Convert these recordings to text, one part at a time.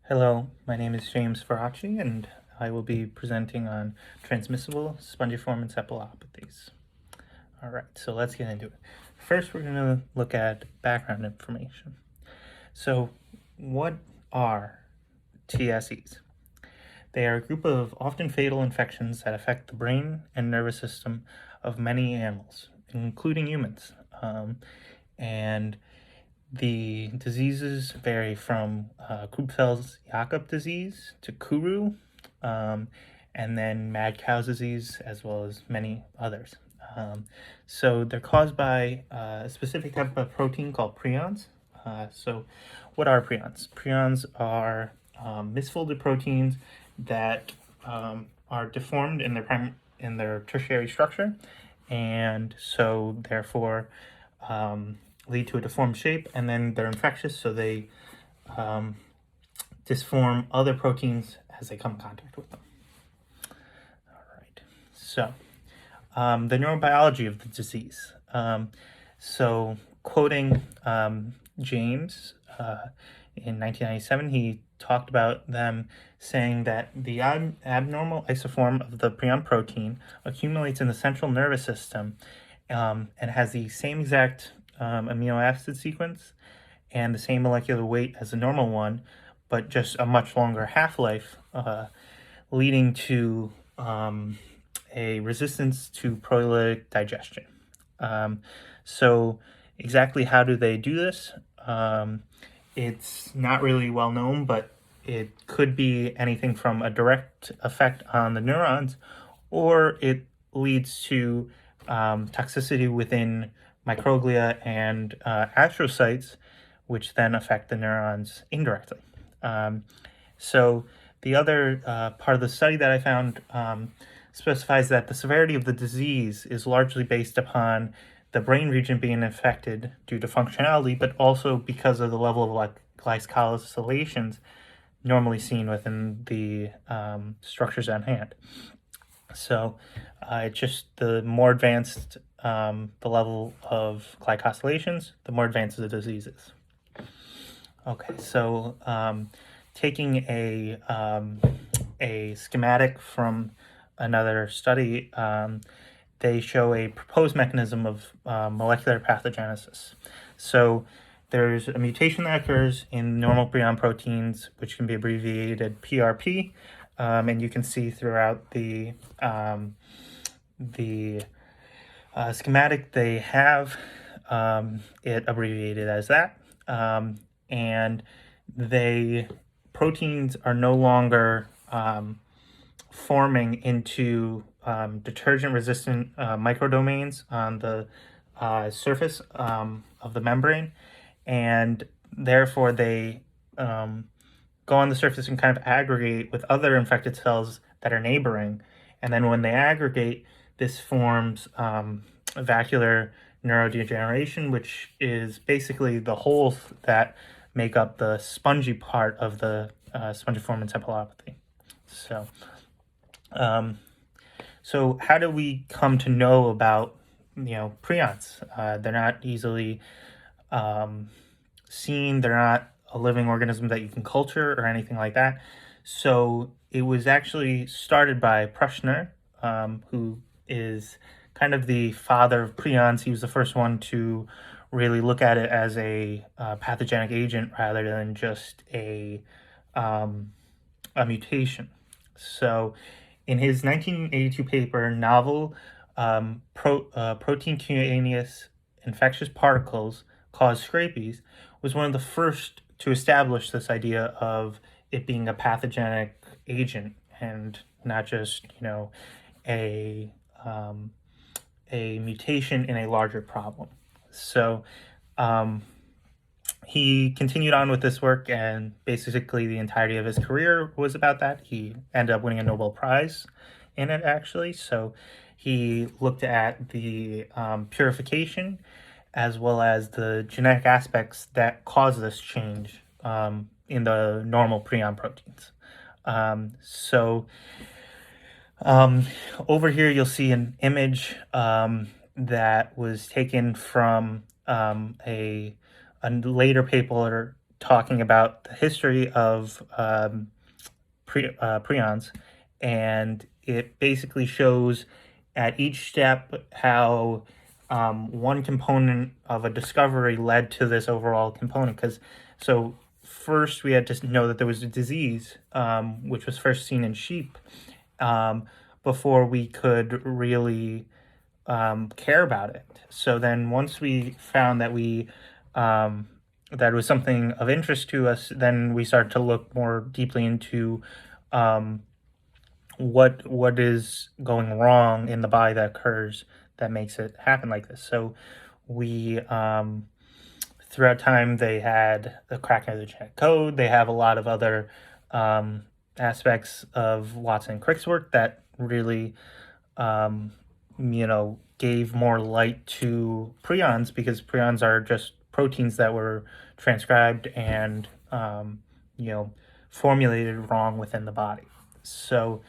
Hello, my name is James Faraci, and I will be presenting on transmissible spongiform encephalopathies. All right, so let's get into it. First, we're going to look at background information. So, what are TSEs? They are a group of often fatal infections that affect the brain and nervous system of many animals, including humans. And the diseases vary from Creutzfeldt-Jakob disease to Kuru, um, and then mad cow's disease, as well as many others. So they're caused by a specific type of protein called prions. So what are prions? Prions are misfolded proteins that are deformed in their tertiary structure, and so therefore lead to a deformed shape, and then they're infectious, so they disform other proteins as they come in contact with them. All right, so the neurobiology of the disease. So quoting James in 1997, he talked about them saying that the abnormal isoform of the prion protein accumulates in the central nervous system and has the same exact amino acid sequence and the same molecular weight as the normal one, but just a much longer half-life, leading to a resistance to proteolytic digestion. So exactly how do they do this? It's not really well known, but it could be anything from a direct effect on the neurons, or it leads to toxicity within microglia and astrocytes, which then affect the neurons indirectly. So the other part of the study that I found specifies that the severity of the disease is largely based upon the brain region being affected due to functionality, but also because of the level of glycosylations normally seen within the structures on hand. So it's just the more advanced the level of glycosylations, the more advanced the disease is. Okay, so taking a schematic from another study, they show a proposed mechanism of molecular pathogenesis. So there's a mutation that occurs in normal prion proteins, which can be abbreviated PRP, and you can see throughout the schematic they have it abbreviated as that, and proteins are no longer forming into detergent-resistant microdomains on the surface of the membrane, and therefore they go on the surface and kind of aggregate with other infected cells that are neighboring, and then when they aggregate, this forms vascular neurodegeneration, which is basically the holes that make up the spongy part of the spongiform encephalopathy. So how do we come to know about prions? They're not easily seen. They're not a living organism that you can culture or anything like that. So it was actually started by Prushner, who is kind of the father of prions. He was the first one to really look at it as a pathogenic agent rather than just a mutation. So in his 1982 paper, novel protein cutaneous infectious particles cause scabies, was one of the first to establish this idea of it being a pathogenic agent and not just a mutation in a larger problem. So he continued on with this work, and basically the entirety of his career was about that. He ended up winning a Nobel Prize in it, actually. So he looked at the purification as well as the genetic aspects that cause this change in the normal prion proteins. Over here you'll see an image that was taken from a later paper talking about the history of prions, and it basically shows at each step how one component of a discovery led to this overall component. So first we had to know that there was a disease, which was first seen in sheep, before we could really care about it. So then once we found that that was something of interest to us, then we started to look more deeply into what is going wrong in the body that occurs that makes it happen like this. So we throughout time they had the cracking of the genetic code. They have a lot of other aspects of Watson and Crick's work that really gave more light to prions, because prions are just proteins that were transcribed and formulated wrong within the body. So,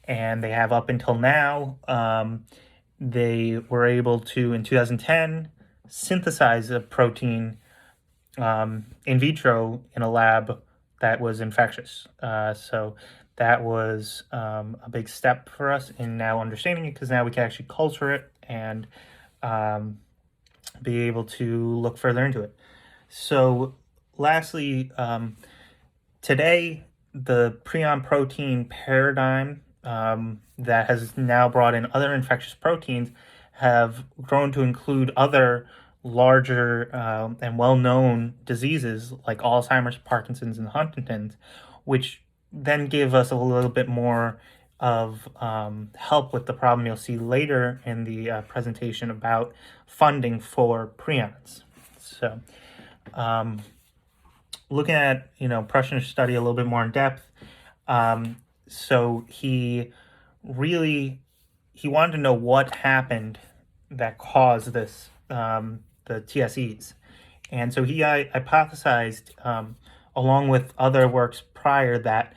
and they have up until now, they were able to, in 2010, synthesize a protein in vitro in a lab that was infectious. So that was a big step for us in now understanding it, because now we can actually culture it and be able to look further into it. So lastly, today, the prion protein paradigm that has now brought in other infectious proteins have grown to include other larger and well-known diseases like Alzheimer's, Parkinson's, and Huntington's, which then give us a little bit more of help with the problem you'll see later in the presentation about funding for prions. So looking at Prussian's study a little bit more in depth, so he wanted to know what happened that caused this, the TSEs. And so he hypothesized, along with other works prior, that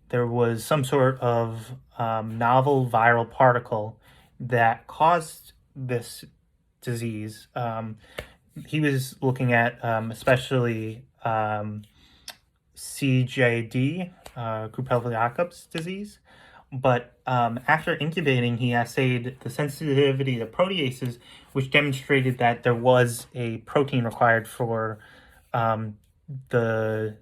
there was some sort of novel viral particle that caused this disease. He was looking at especially CJD, Creutzfeldt-Jakob's disease. But after incubating, he assayed the sensitivity to proteases, which demonstrated that there was a protein required for the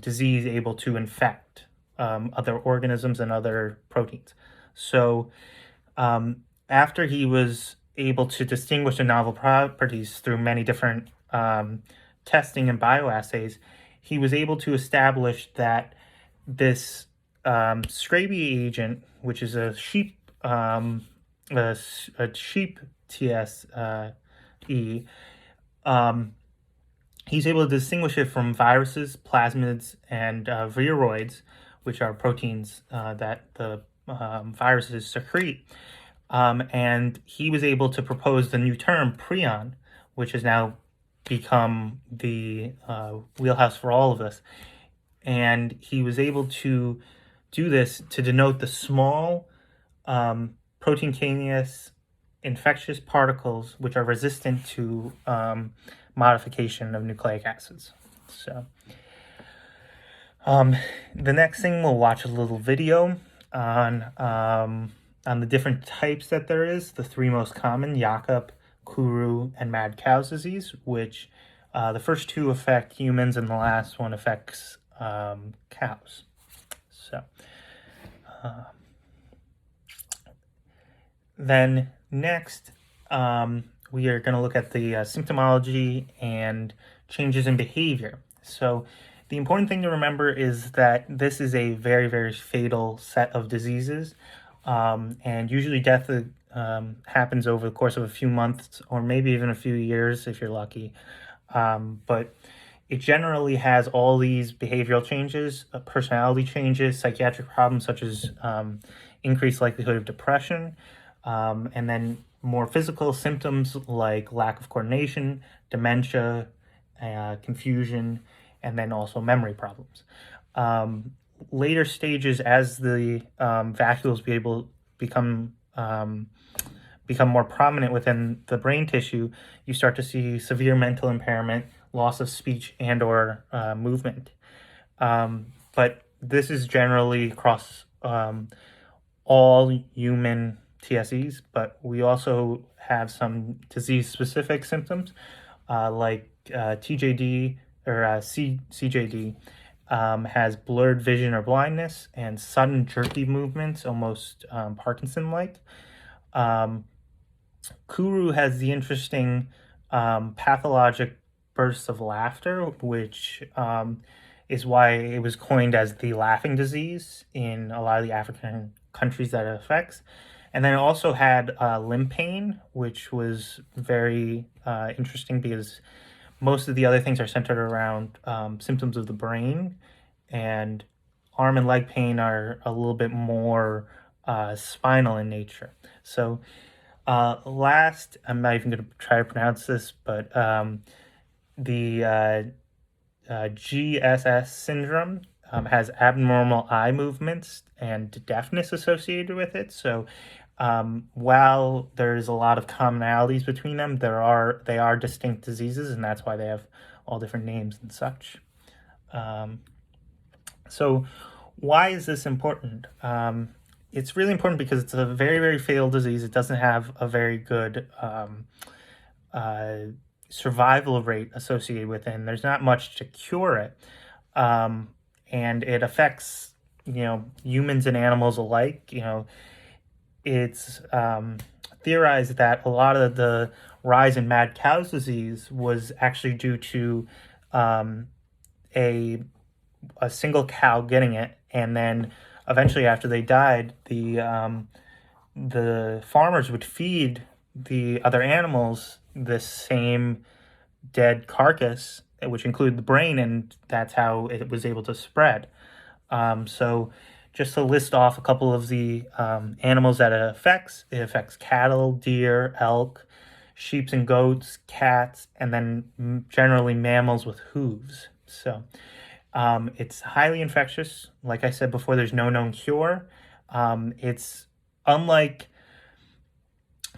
disease able to infect other organisms and other proteins. So after he was able to distinguish the novel properties through many different testing and bioassays, he was able to establish that this scabies agent, which is a sheep TSE, he's able to distinguish it from viruses, plasmids, and viroids, which are proteins that the viruses secrete. And he was able to propose the new term prion, which has now become the wheelhouse for all of us. And he was able to do this to denote the small protein-caneous infectious particles which are resistant to modification of nucleic acids. So the next thing, we'll watch a little video on the different types that there is. The three most common: Jakob, Kuru, and mad cow's disease, which the first two affect humans and the last one affects cows. So then next, we are going to look at the symptomology and changes in behavior. So the important thing to remember is that this is a very, very fatal set of diseases, and usually death happens over the course of a few months or maybe even a few years if you're lucky. But it generally has all these behavioral changes, personality changes, psychiatric problems such as increased likelihood of depression, and then more physical symptoms like lack of coordination, dementia, confusion, and then also memory problems. Later stages, as the vacuoles become more prominent within the brain tissue, you start to see severe mental impairment, loss of speech and or movement. But this is generally across all human TSEs, but we also have some disease-specific symptoms like TJD or CJD has blurred vision or blindness and sudden jerky movements, almost Parkinson-like. Kuru has the interesting pathologic bursts of laughter, which is why it was coined as the laughing disease in a lot of the African countries that it affects. And then it also had limb pain, which was very interesting because most of the other things are centered around symptoms of the brain, and arm and leg pain are a little bit more spinal in nature. So last, I'm not even going to try to pronounce this, but the GSS syndrome has abnormal eye movements and deafness associated with it. So while there's a lot of commonalities between them, they are distinct diseases, and that's why they have all different names and such. So why is this important? It's really important because it's a very, very fatal disease. It doesn't have a very good survival rate associated with it, and there's not much to cure it. And it affects, humans and animals alike. It's theorized that a lot of the rise in mad cow's disease was actually due to a single cow getting it, and then eventually after they died, the farmers would feed the other animals this same dead carcass, which included the brain, and that's how it was able to spread. So just to list off a couple of the animals that it affects cattle, deer, elk, sheep and goats, cats, and then generally mammals with hooves. So it's highly infectious. Like I said before, there's no known cure. It's unlike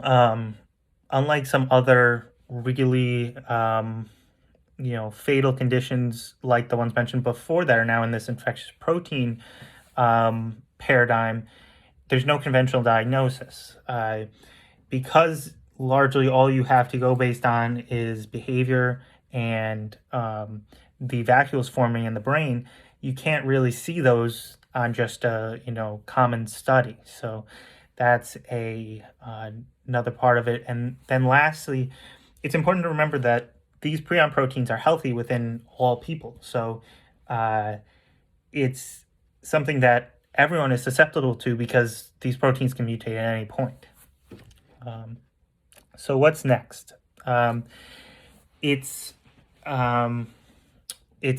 some other really fatal conditions like the ones mentioned before that are now in this infectious protein paradigm. There's no conventional diagnosis because largely all you have to go based on is behavior and the vacuoles forming in the brain. You can't really see those on just a common study. So that's another part of it. And then lastly, it's important to remember that these prion proteins are healthy within all people. So it's something that everyone is susceptible to because these proteins can mutate at any point. So what's next? It's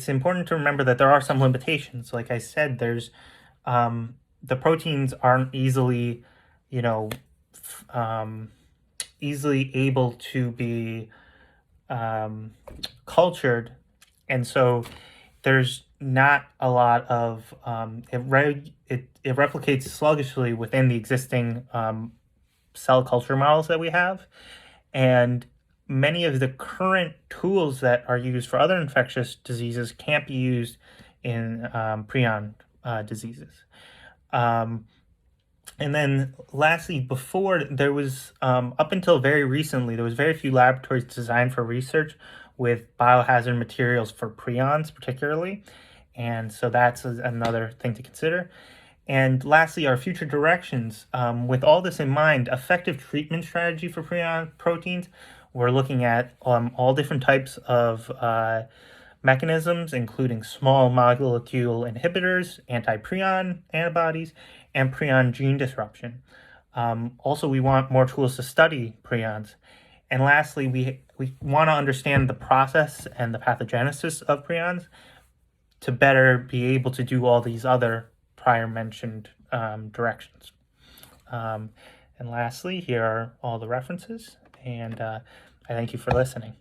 important to remember that there are some limitations. Like I said, there's the proteins aren't easily able to be cultured, and so there's not a lot of it replicates sluggishly within the existing cell culture models that we have, and many of the current tools that are used for other infectious diseases can't be used in prion diseases. And then lastly, before there was, up until very recently, there was very few laboratories designed for research with biohazard materials for prions particularly. And so that's another thing to consider. And lastly, our future directions. With all this in mind, effective treatment strategy for prion proteins, we're looking at all different types of mechanisms, including small molecule inhibitors, anti-prion antibodies, and prion gene disruption. Also, we want more tools to study prions. And lastly, we want to understand the process and the pathogenesis of prions to better be able to do all these other prior mentioned directions. And lastly, here are all the references, and I thank you for listening.